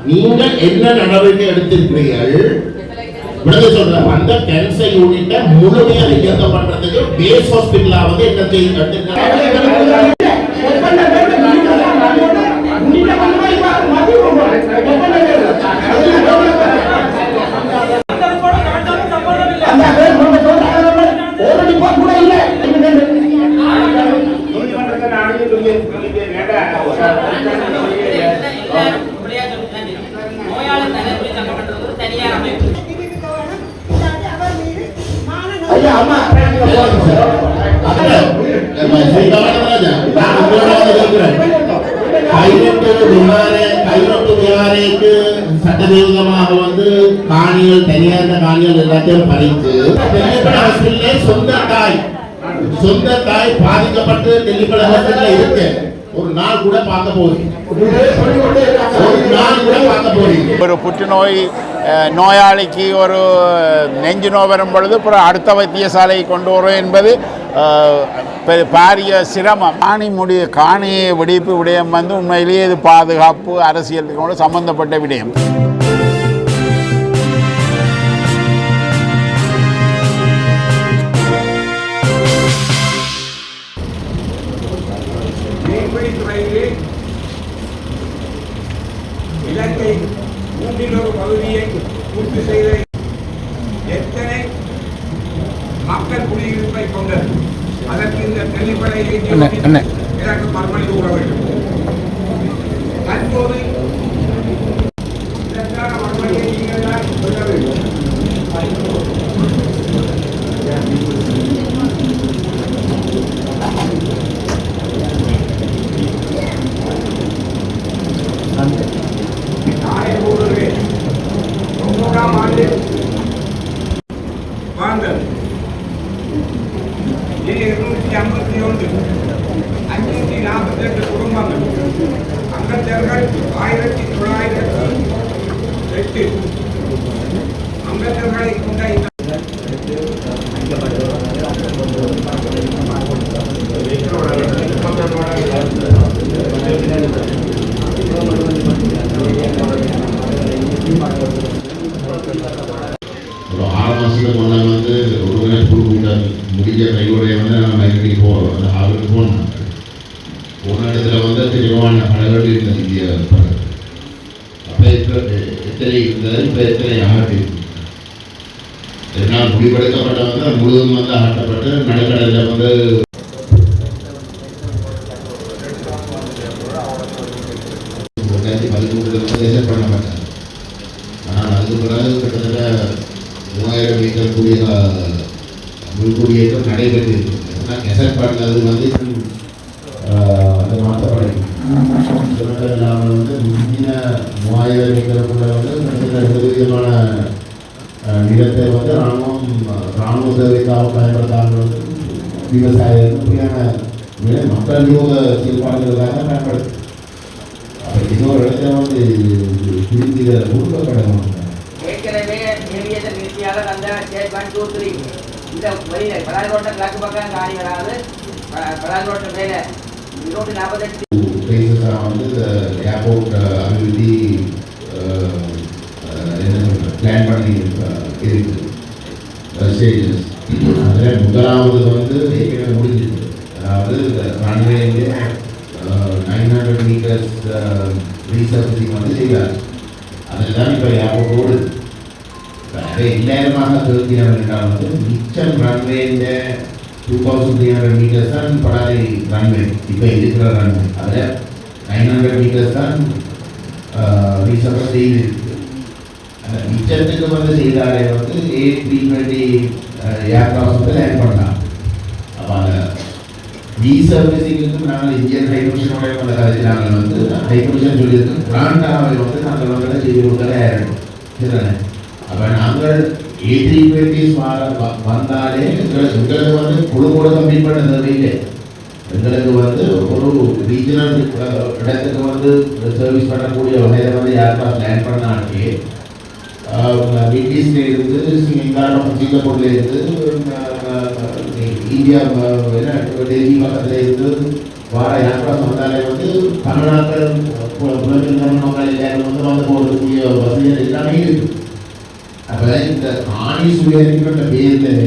நீங்கள் என்ன நடவடிக்கை எடுத்திருக்கிறீர்கள்? சொல்றேன், அந்த கேன்சர் யூனிட்டை முழுமையாக இயக்கம் பண்றதுக்கு பேஸ் ஹாஸ்பிட்டலாவது என்ன செய்ய சட்டவிரோதமாக வந்து காணிகள் தனியார் காணிகள் எல்லாத்தையும் பறித்து சொந்த தாய் பாதிக்கப்பட்டு தெல்லிப்பட ஹாஸ்பிட்டல்ல இருக்கு. ஒரு நாள் கூட பார்க்க போறீங்க, ஒரு புற்றுநோய் நோயாளிக்கு ஒரு நெஞ்சு நோய் வரும் பொழுது அப்புறம் அடுத்த வைத்தியசாலையை கொண்டு வரும் என்பது பாரிய சிரமம். காணி வெடிப்பு விடயம் வந்து உண்மையிலேயே இது பாதுகாப்பு அரசியலுக்கு சம்பந்தப்பட்ட விடயம். இலங்கை மூன்றில் ஒரு பகுதியை பூர்த்தி செய்த எத்தனை மக்கள் குடியிருப்பை கொண்டது? அதற்கு இந்த தெளிப்படையை எனக்கு மறுமொழி கூற வேண்டும். தற்போது இதற்கான மறுமொழியை நீங்கள் தான் சொல்ல வேண்டும். வாங்கல் 251 542 குடும்பங்கள் அங்கத்தவர்கள் 1908 அங்கத்தவர்களை கொண்ட ஒரு 6 மாதத்துக்கு முன்னாடி வந்து ஒரு முடிஞ்ச கையோடைய வந்து நான் லைப்ரரிக்கு போகிறோம். அந்த ஹாலுக்கு போனேன். போன இடத்துல வந்து திருவான கடைகள் இருந்தது இந்திய படம். அப்போ எத்தனை இருந்தது, இப்போ எத்தனை ஆகட்டு என்னால் முடிவெடுக்கப்பட்ட வந்து முழுவதும் வந்து ஆட்டப்பட்டு நடுக்கடலில் வந்து பண்ணப்பட்டேன். ஆனால் அதுக்கு பிறகு கிட்டத்தட்ட 3000 மீட்டர் உள்குடியேற்றம் நடைபெற்று இருக்கிறது. ஆனால் கெசட் பண்ணது வந்து அது மாற்றப்படும். இல்லாமல் வந்து முந்தின 3000 மீட்டருக்குள்ள வந்து கிட்டத்தட்ட 20 விதமான நிலத்தை வந்து இராணுவ சேவைக்காக பயன்படுத்தாமல் வந்து விவசாயியான மக்கள் வியூக செயல்பாடுகளுக்காக பயன்படுத்து. அப்போ இன்னொரு இடத்துல வந்து திருப்பி கொடுக்கப்படணும். ஏற்கனவே ஏவியேஷன் நிறுத்தியாளர் அந்த ஸ்டேட் 1 2 3 இந்த வழியில பலாரோட்ட கிழக்கு பக்கம் காணி வராது. பலாரோட்ட மேல 248 வந்து ஏர்போர்ட் அபிவிருத்தி பிளான் பண்ணி இருக்கு ஸ்டேஜஸ். அதில் முதலாவது வந்து ஏற்கனவே முடிஞ்சிருக்கு. அதாவது ரன்வேலேயே 900 மீட்டர்ஸ் ரீசர்ஃபிங் வந்து செய்வார். அதில் தான் இப்போ ஏர்போர்ட் ஓடுது. எல்லாருமாக திருத்தினம் என்றால் வந்து மிச்சம் ரன்வேஇந்த 2300 மீட்டர்ஸ் தான் படாதை ரன்வே இப்போ இருக்கிற ரன்வே. அதில் 900 மீட்டர்ஸ் தான் ரீசர்ஃப் செய்திருக்கு. அந்த மிச்சத்துக்கு வந்து செய்தாலே வந்து A320 ஏர்கிராஃப்ட் வந்து லேண்ட் பண்ணலாம். அப்போ அந்த ரீசர்வீசிங்க்கு நாங்கள் இந்தியன் ஹைகமிஷனோட அந்த கதையில் நாங்கள் வந்து ஹைகமிஷன் சொல்லியிருக்கோம். பிராண்டாவை வந்து நாங்கள் வந்து செய்து கொடுக்கல சரிதானே. அப்போ நாங்கள் A320 வந்தாலே எங்களுக்கு வந்து குழு கூட கம்ப்ளீட் பண்ண தேவையில்லை. எங்களுக்கு வந்து ஒரு ரீஜனல் இடத்துக்கு வந்து சர்வீஸ் பண்ணக்கூடிய வகையில் வந்து ஏர்கிராஃப்ட் லேண்ட் பண்ணாலே மிட்ஈஸ்ட்ல இருந்து சிங்கப்பூர்ல இருந்து இந்தியா டெல்லி பக்கத்தில் இருந்து வார யாத்திரை வந்தாலே வந்து தமிழ்நாட்டில் புலம்பெயர்ந்தவர்கள் எல்லாரும் வந்து போகக்கூடிய வசதிகள் எல்லாமே இருக்கு. அப்போ இந்த ஆணி சுயரிக்கின்ற பேரில்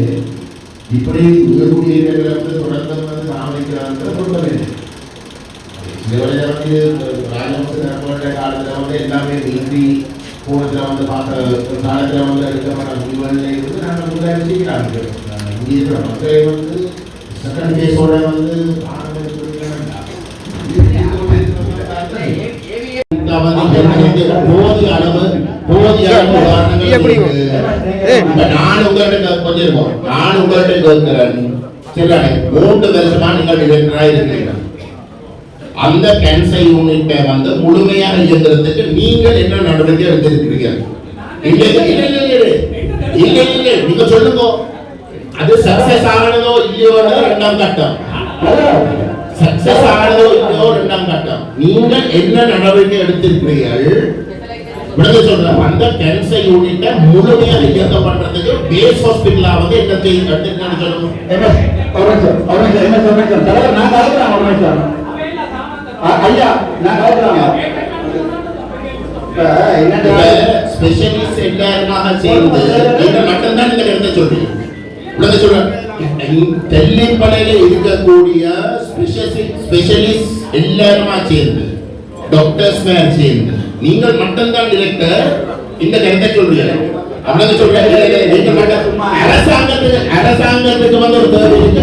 இப்படி உயர்குடியேற்றங்களை வந்து தொடர்ந்து வந்து சாமிக்கிறாங்க சொல்ல வேண்டும். இந்த வழியில் வந்து ராஜவம்ச காலத்தில் வந்து எல்லாமே மிலிட்ரி போனத்தில் வந்து பார்த்த காலத்தில் வந்து எடுக்கப்பட்ட முடிவுகளில் இருந்து நாங்கள் முதலாக செய்கிறாங்க. இங்கே இருக்கிற மக்களை வந்து செகண்ட் கேஸோட வந்து நான் உங்கள்கிட்ட கேட்கிறேன், 3 வருஷமா நீங்கள் இருக்கிறீங்க. அந்த கேன்சர் யூனிட்டை வந்து முழுமையாக இயங்குறதுக்கு நீங்கள் என்ன நடவடிக்கை எடுத்திருக்கிறீங்க? இல்ல நீங்க சொல்லுங்க. அது சக்சஸ் ஆகணுதோ இல்லையோ இரண்டாம் கட்டம். சக்சஸ் ஆகணுதோ இல்லையோ இரண்டாம் கட்டம். நீங்கள் என்ன நடவடிக்கை எடுத்திருக்கிறீர்கள்? விடுதலை சொல்ற அந்த கேன்சர் யூனிட்டை முழுமையாக இயக்க பண்றதுக்கு பேஸ் ஹாஸ்பிட்டலா வந்து என்ன எடுத்துருக்கான்னு சொல்லுங்க. ஐயா நான் ஸ்பெஷலிஸ்ட் எல்லாருமாக சேர்ந்து என்ன மட்டும்தான் இந்த இடத்தை சொல்றீங்க. தெல்லிப்படையில இருக்கக்கூடிய ஸ்பெஷலிஸ்ட் எல்லாருமா சேர்ந்து டாக்டர்ஸ் மேல் சேர்ந்து நீங்கள் மட்டும்தான் டிரெக்டர் இந்த இடத்தை சொல்றீங்க. அப்படின்னு சொல்றீங்க. அரசாங்கத்துக்கு வந்து ஒரு தேவை இருக்கு.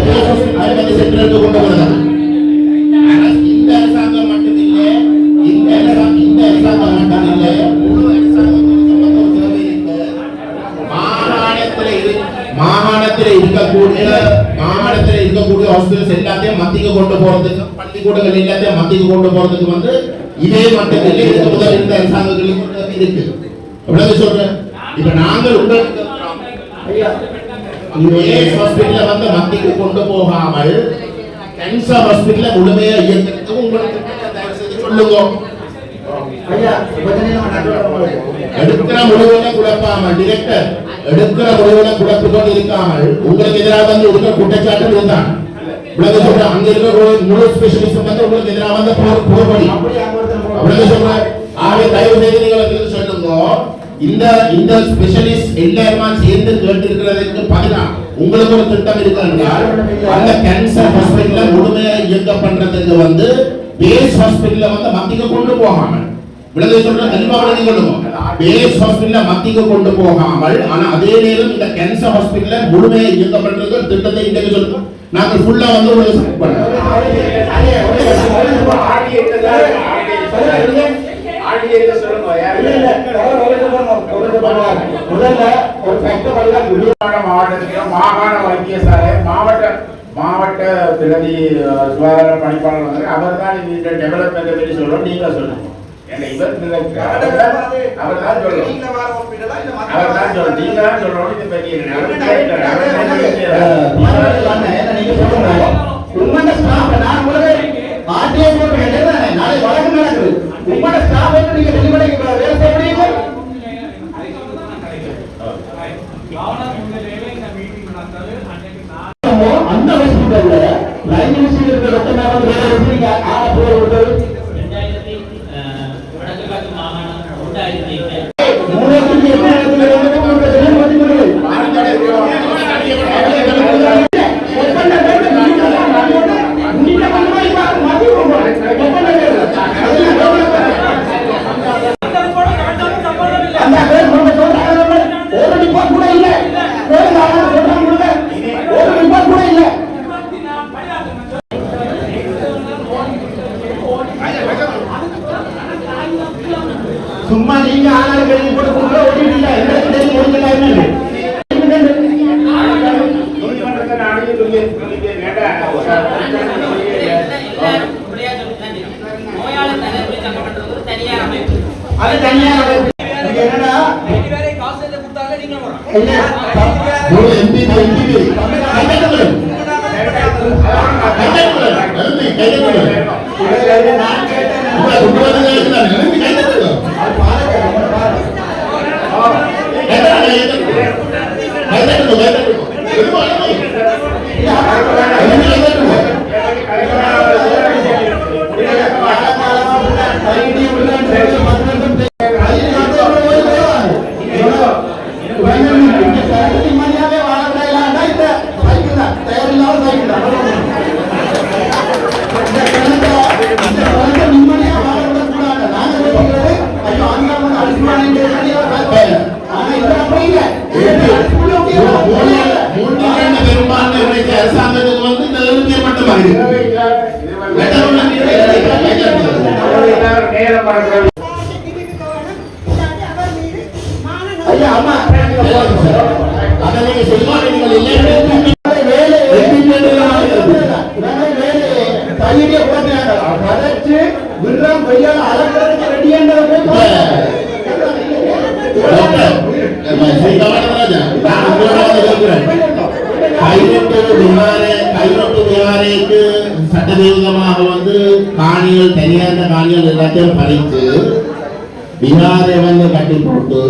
சென்ட்ரலுக்கு கொண்டு வரலாம். இந்த அரசாங்கம் மட்டும் இல்லை, இந்த அரசாங்கம் மட்டும் இல்லை, முழு அரசாங்கத்துக்கு வந்து ஒரு தேவை இருக்கு. மாகாணத்தில் இருக்கக்கூடிய ஹாஸ்பிட்டல்ஸ் எல்லாத்தையும் மத்திக்கு கொண்டு போறதுக்கு, பள்ளிக்கூடங்கள் எல்லாத்தையும் மத்திக்கு கொண்டு போறதுக்கு வந்து இதே மட்டும் இல்லை, இதுக்கு முதல் இந்த அரசாங்கங்களுக்கு இருக்கு. அப்படின்னு சொல்றேன். இப்ப நாங்கள் உங்களுக்கு ஹாஸ்பிட்டல வந்து மத்திக்கு கொண்டு போகாமல் கேன்சர் ஹாஸ்பிட்டல முழுமையா இயக்கிறதுக்கு உங்களுக்கு சொல்லுங்க. எடுக்கிற முடிவுகளை குழப்பாமல் டிரெக்டர் எடுக்கிற முடிவுகளை குழப்பிக்கொண்டு இருக்காமல் உங்களுக்கு எதிராக வந்து இருக்கிற குற்றச்சாட்டு இருந்தான். உங்களுக்கு சொல்ற அங்க இருக்கிற முழு ஸ்பெஷலிஸ்ட் வந்து உங்களுக்கு எதிராக வந்து போர்படி அப்படின்னு சொல்ற. ஆகவே தயவு செய்து நீங்கள் சொல்லுங்க. இந்த ஸ்பெஷலிஸ்ட் எல்லாருமா சேர்ந்து கேட்டிருக்கிறதுக்கு பதிலா உங்களுக்கு ஒரு திட்டம் இருக்கிறால் அந்த கேன்சர் ஹாஸ்பிட்டல முழுமையா இயக்க பண்றதுக்கு வந்து பேஸ் ஹாஸ்பிட்டல வந்து மத்திக்கு கொண்டு போகாமல் விடுதலை சொல்ற தெளிவாக கொள்ளுவோம். பேஸ் ஹாஸ்பிட்டல மத்திக்கு கொண்டு போகாமல் ஆனா அதே நேரம் இந்த கேன்சர் ஹாஸ்பிட்டல முழுமையா இயக்க பண்றதுக்கு திட்டத்தை இன்றைக்கு சொல்லுவோம். நாங்கள் ஃபுல்லா வந்து ஒரு மாகாண வைத்தியசாலை மாவட்ட பிரதி சுகாதார பணிப்பாளர் அவர் தான் இந்த டெவலப்மெண்ட் பற்றி சொல்றோம். நீங்க சொல்லுங்க. அவர் தான் சொல்றோம். நீங்க தான் சொல்றோம். இது பற்றி உங்களோட ஸ்டாஃப் நான் உங்களுக்கு ஆர்டிஐ போட்டு கேட்டேன். நாளை வழக்கு நடக்குது. உங்களோட ஸ்டாஃப் நீங்க வெளிப்படைக்கு வேலை செய்ய முடியுமா? அந்த ஹாஸ்பிட்டல்ல லைன் யூனிவர்சிட்டி இருக்கிற டாக்டர் மேல வேலை செய்றீங்க. ஆனா போற ஒரு வடக்கு மாகாணம் 2020 சும்மா நீங்க ஆளாளுக்கு எழுதி போட்டு கொடுக்க ஓடிட்டீங்க. எங்களுக்கு தெரியும் முடிஞ்சல என்னன்னு. அது தனியார் அமைப்பு. என்னன்னா வேற காசு எல்லாம் கொடுத்தாங்க நீங்க இல்ல எம்பி நான் கேட்டேன். ஐயா அம்மா அதை நீங்க செய்வாங்க நீங்கள் எல்லாருமே வேலை தைரிய போட்டாங்க கதைச்சு விடுறோம் வெய்யால அலங்கிறதுக்கு ரெடியாண்டதை சட்டவிரோதமாக வந்து காணிகள் தனியார்ந்த காணிகள் எல்லாத்தையும் பறித்து பீகாரை வந்து கட்டி போட்டு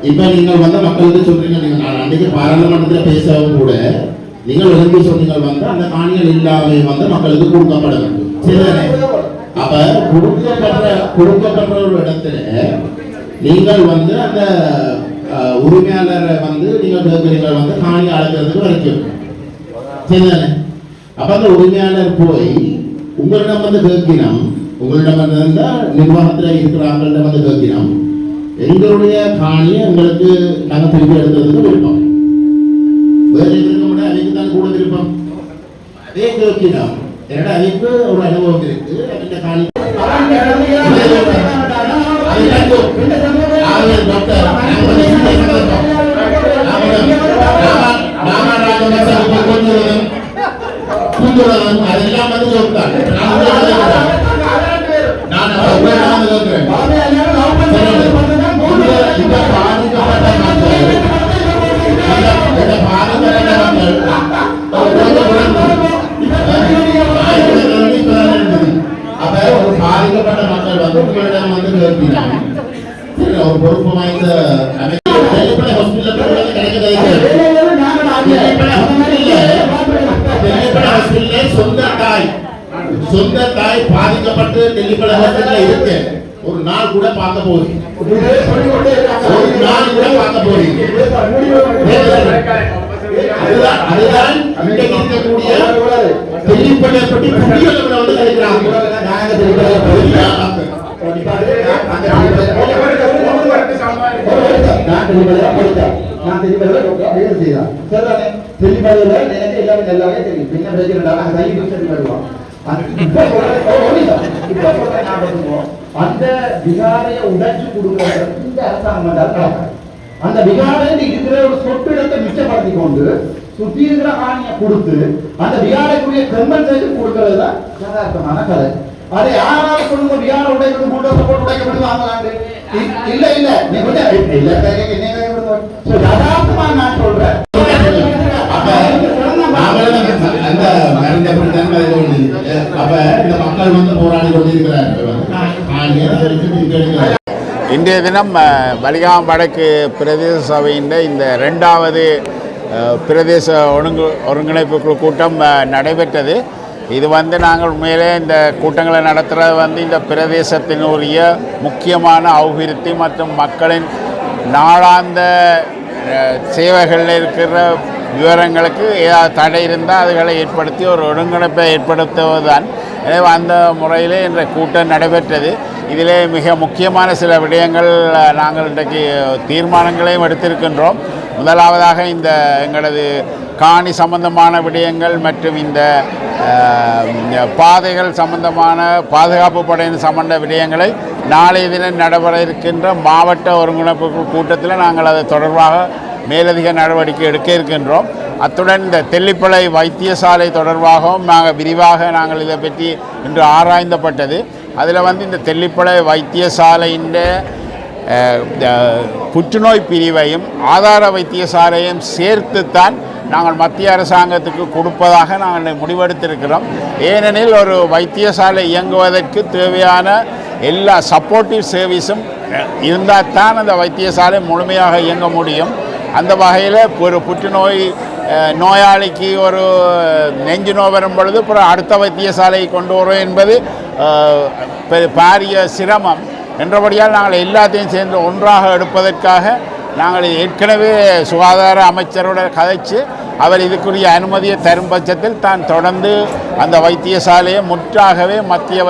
இப்ப நீங்கள் வந்து மக்களுக்கு சொல்றீங்க, நீங்க நான் அன்றைக்கு பாராளுமன்றத்தில் பேசவும் கூட நீங்கள் எழுதி சொன்னீங்க வந்து அந்த காணிகள் இல்லாமல் வந்து மக்களுக்கு கொடுக்கப்பட வேண்டும். சரிதானே? அப்ப கொடுக்கப்படுற ஒரு இடத்துல நீங்கள் வந்து அந்த உரிமையாளரை வந்து நீங்கள் கேட்கிறீங்க வந்து காணி அளக்கிறதுக்கு வரைக்கும். சரிதானே? அப்ப அந்த உரிமையாளர் போய் உங்களிடம் வந்து கேட்கிறோம், உங்களிடம் இருந்தா நிர்வாகத்தில் இருக்கிறாங்கள்ட்ட வந்து கேட்கிறோம், எங்களுடைய காணியை எங்களுக்கு நாங்கள் திருப்பி எடுக்கிறதுக்கு விருப்பம். வேறு இருக்க முடியாது, அதுக்கு தான் கூட விருப்பம். அதே கேட்கிறோம், என்னடா அதுக்கு ஒரு அனுபவம் இருக்கு. அந்த காணி அதெல்லாம் வந்து சொல்றாங்க. நான் இந்த பாதிக்கப்பட்ட மக்கள் வந்து உங்களிடம் வந்து கேட்கிறாங்க. ஒரு பொறுப்பு வாய்ந்த சொந்த தாய் பாதிக்கப்பட்டு டெல்லிப்பட ஹாஸ்பிட்டல் இருக்கு. ஒரு நாள் கூட பார்க்க போறீங்க, ஒரு நாள் கூட பார்க்க போறீங்க. அதுதான் இன்றைக்கு இருக்கக்கூடிய டெல்லிப்படை பற்றி புதியவர்கள் வந்து இருக்கிறாங்க. அந்த விகாரைய உடைச்சு கொடுக்கிறது இந்த அரசாங்கம் தான். அந்த விகாரையில் இருக்கிற ஒரு சொட்டு இடத்தை மிச்சப்படுத்தி கொண்டு சுத்தி இருக்கிற ஆணையை கொடுத்து அந்த விகாரைக்குரிய கம்பன்சேஷன் கொடுக்கிறது தான் யதார்த்தமான கதை. அதை யாராவது சொல்லுங்க, விகார உடைக்கிறது போட்டோ போட்டு உடைக்கப்பட்டு வாங்கலாங்க. இல்ல இல்ல நீ கொஞ்சம் யதார்த்தமா நான் சொல்றேன். இன்றைய தினம் வலிகாம் வடக்கு பிரதேச சபையின் இந்த 2வது பிரதேச ஒருங்கிணைப்பு குழு கூட்டம் நடைபெற்றது. இது வந்து நாங்கள் உண்மையிலே இந்த கூட்டங்களை நடத்துகிறது இந்த பிரதேசத்தினுடைய முக்கியமான அபிவிருத்தி மற்றும் மக்களின் நாளாந்த சேவைகளில் இருக்கிற விவரங்களுக்கு ஏதாவது தடை இருந்தால் அதுகளை ஏற்படுத்தி ஒரு ஒருங்கிணைப்பை ஏற்படுத்துவதுதான். எனவே அந்த முறையிலே இந்த கூட்டம் நடைபெற்றது. இதிலே மிக முக்கியமான சில விடயங்கள் நாங்கள் இன்றைக்கு தீர்மானங்களையும் எடுத்திருக்கின்றோம். முதலாவதாக இந்த எங்களது காணி சம்பந்தமான விடயங்கள் மற்றும் இந்த பாதைகள் சம்பந்தமான பாதுகாப்பு படையின் சம்பந்த விடயங்களை நாளைய தினம் நடைபெற இருக்கின்ற மாவட்ட ஒருங்கிணைப்பு கூட்டத்தில் நாங்கள் அது தொடர்பாக மேலதிக நடவடிக்கை எடுக்க இருக்கின்றோம். அத்துடன் இந்த தெல்லிப்பளை வைத்தியசாலை தொடர்பாகவும் நாங்கள் இதை பற்றி இன்று ஆராய்ந்தப்பட்டது. அதில் இந்த தெல்லிப்பளை வைத்தியசாலையின் புற்றுநோய் பிரிவையும் ஆதார வைத்தியசாலையும் சேர்த்துத்தான் நாங்கள் மத்திய அரசாங்கத்துக்கு கொடுப்பதாக நாங்கள் முடிவெடுத்திருக்கிறோம். ஏனெனில் ஒரு வைத்தியசாலை இயங்குவதற்கு தேவையான எல்லா சப்போர்ட்டிவ் சர்வீஸும் இருந்தால் தான் அந்த வைத்தியசாலை முழுமையாக இயங்க முடியும். அந்த வகையில் ஒரு புற்றுநோய் நோயாளிக்கு ஒரு நெஞ்சு நோய் வரும் பொழுது அப்புறம் அடுத்த வைத்தியசாலையை கொண்டு வரும் என்பது பாரிய சிரமம் என்றபடியால் நாங்கள் எல்லாத்தையும் சேர்ந்து ஒன்றாக எடுப்பதற்காக நாங்கள் ஏற்கனவே சுகாதார அமைச்சரோட கதைச்சு அவர் இதுக்குரிய அனுமதியை தரும் பட்சத்தில் தான் தொடர்ந்து அந்த வைத்தியசாலையை முற்றாகவே மத்திய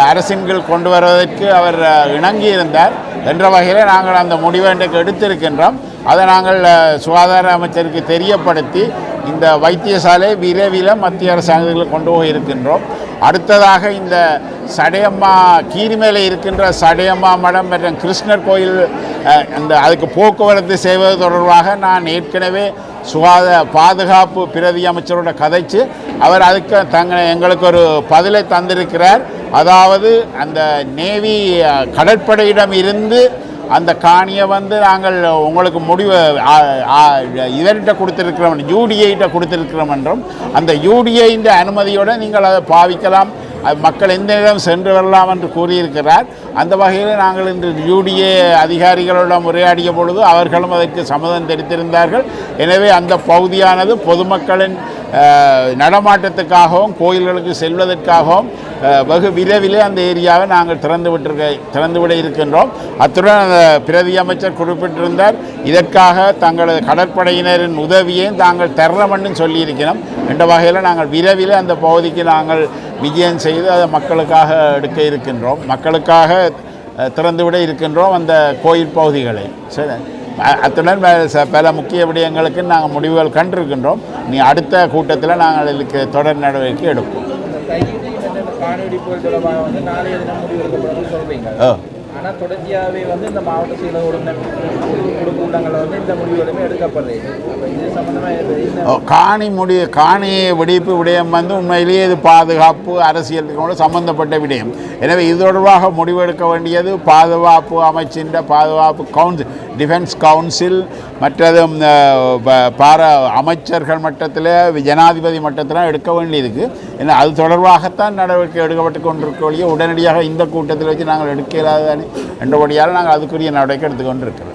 அரசின் கீழ் கொண்டு வருவதற்கு அவர் இணங்கியிருந்தார் என்ற வகையில் நாங்கள் அந்த முடிவை எடுத்திருக்கின்றோம். அதை நாங்கள் சுகாதார அமைச்சருக்கு தெரியப்படுத்தி இந்த வைத்தியசாலை விரைவில் மத்திய அரசாங்கத்தில் கொண்டு போய் இருக்கின்றோம். அடுத்ததாக இந்த சடையம்மா கீரிமேலே இருக்கின்ற சடையம்மா மடம் மற்றும் கிருஷ்ணர் கோயில் அதுக்கு போக்குவரத்து செய்வது தொடர்பாக நான் ஏற்கனவே பாதுகாப்பு பிரதி அமைச்சரோட கதைச்சு அவர் அதுக்கு எங்களுக்கு ஒரு பதிலை தந்திருக்கிறார். அதாவது அந்த நேவி கடற்படையிடம் இருந்து அந்த காணியை நாங்கள் உங்களுக்கு முடிவு இவர்கிட்ட கொடுத்துருக்கிறோம், யூடிஐட்ட கொடுத்துருக்கிறோம் என்றும் அந்த யூடிஐயின் அனுமதியோடு நீங்கள் அதை பாவிக்கலாம், மக்கள் எந்த இடம் சென்று வரலாம் என்று கூறியிருக்கிறார். அந்த வகையில் நாங்கள் இன்று யூடிஏ அதிகாரிகளிடம் உரையாடிய பொழுது அவர்களும் அதற்கு சம்மதம் தெரிவித்திருந்தார்கள். எனவே அந்த பகுதியானது பொதுமக்களின் நடமாட்டத்துக்காகவும் கோயில்களுக்கு செல்வதற்காகவும் வெகு விரைவிலே அந்த ஏரியாவை நாங்கள் திறந்துவிட இருக்கின்றோம். அத்துடன் அந்த பிரதி அமைச்சர் குறிப்பிட்டிருந்தார், இதற்காக தங்களது கடற்படையினரின் உதவியையும் தாங்கள் தரணும்னு சொல்லியிருக்கிறோம். என்ற வகையில் நாங்கள் விரைவில் அந்த பகுதிக்கு நாங்கள் விஜயம் செய்து அதை மக்களுக்காக எடுக்க இருக்கின்றோம், மக்களுக்காக திறந்துவிட இருக்கின்றோம் அந்த கோயில் பகுதிகளை. சரி, அத்துடன் பல முக்கிய விடயங்களுக்கு நாங்கள் முடிவுகள் கண்டிருக்கின்றோம். நீ அடுத்த கூட்டத்தில் நாங்கள் இதுக்கு தொடர் நடவடிக்கை எடுப்போம். நாளைய தினம் முடிவெடுக்கப்படும் சொல்றீங்க. ஆனால் தொடர்ச்சியாகவே இந்த மாவட்ட செயலோட உள்ளங்களை இந்த முடிவுகளுமே எடுக்கப்படுது. இது சம்பந்தமாக காணி வெடிப்பு விடயம் உண்மையிலேயே இது பாதுகாப்பு அரசியலுக்கு சம்பந்தப்பட்ட விடயம். எனவே இது தொடர்பாக முடிவெடுக்க வேண்டியது பாதுகாப்பு அமைச்சின் பாதுகாப்பு டிஃபென்ஸ் கவுன்சில் மற்றது அமைச்சர்கள் மட்டத்தில் ஜனாதிபதி மட்டத்தில் எடுக்க வேண்டியதுக்கு. ஏன்னா அது தொடர்பாகத்தான் நடவடிக்கை எடுக்கப்பட்டு கொண்டிருக்க உடனடியாக இந்த கூட்டத்தில் வச்சு நாங்கள் எடுக்க இல்லாததானே என்றபடியால் நாங்கள் அதுக்குரிய நடவடிக்கை எடுத்துக்கொண்டிருக்கிறோம்.